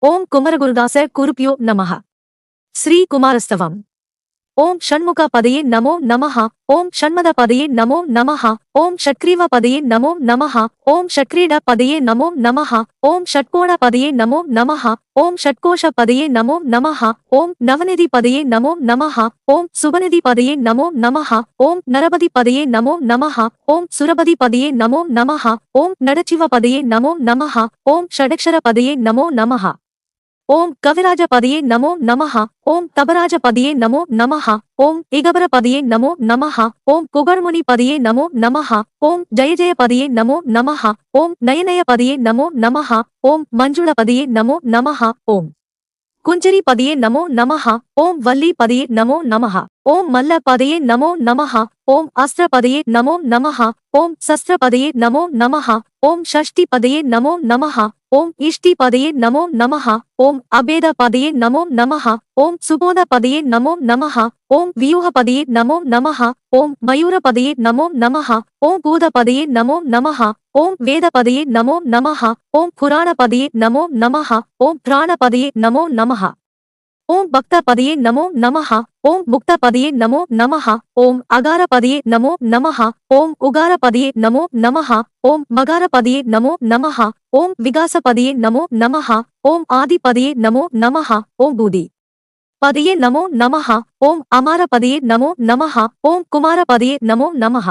ஓம் குமரகுருதாச குருப்யோ நமஹ. ஸ்ரீ குமாரஸ்தவம். ஓம் ஷண்முக பதையே நமோ நமஹ. ஓம் ஷண்மத பதையே நமோ நமஹ. ஓம் ஷட்க்ரீவ பதையே நமோ நமஹ. ஓம் ஷட்க்ரீட பதையே நமோ நமஹ. ஓம் ஷட்கோண பதையே நமோ நமஹ. ஓம் ஷட்கோஷ பதையே நமோ நமஹ. ஓம் நவநிதி பதையே நமோ நமஹ. ஓம் சுபநிதி பதையே நமோ நமஹ. ஓம் நரபதி பதையே நமோ நமஹ. ஓம் சுரபதி பதையே நமோ நமஹ. ஓம் நடச்சிவ பதையே நமோ நமஹ. ஓம் ஷடக்ஷர பதையே நமோ நமஹ. ஓம் கவிராஜ பதியே நமோ நமஹ. ஓம் தபராஜ பதியே நமோ நமஹ. ஓம் இகபர பதியே நமோ நமஹ. ஓம் குகர்முனி பதியே நமோ நமஹ. ஓம் ஜய பதியே நமோ நமஹ. ஓம் நயனய பதியே நமோ நமஹ. ஓம் மஞ்சுள பதியே நமோ நமஹ. ஓம் குஞ்சரி பதியே நமோ நமஹ. ஓம் வல்லி பதியே நமோ நமஹ. ஓம் மல்ல பதியே நமோ நமஹ. ஓம் அஸ்திர பதியே நமோ நமஹ. ஓம் சஸ்திர பதியே நமோ நமஹ. ஓம் ஷஷ்டி பதியே நமோ நமஹ. ஓம் இஷ்டி பதியே நமோ நமஹ. ஓம் அபேத பதியே நமோ நமஹ. ஓம் சுபோத பதியே நமோ நமஹ. ஓம் வியூஹ பதியே நமோ நமஹ. ஓம் மயூர பதியே நமோ நமஹ. ஓம் பூத பதியே நமோ நமஹ. ஓம் வேத பதியே நமோ நமஹ. ஓம் புராண பதியே நமோ நமஹ. ஓம் பிராண பதியே நமோ நமஹ. ஓம் பக்த பதியே நமோ நமஹ. ஓம் முக்த பதியே நமோ நமஹ. ஓம் அகார பதியே நமோ நமஹ. ஓம் உகார பதியே நமோ நமஹ. ஓம் மகார பதியே நமோ நமஹ. ஓம் விகாச பதியே நமோ நமஹ. ஓம் ஆதி பதியே நமோ நமஹ. ஓம் பூதி பதியே நமோ நமஹ. ஓம் அமார பதியே நமோ நமஹ. ஓம் குமார பதியே நமோ நமஹ.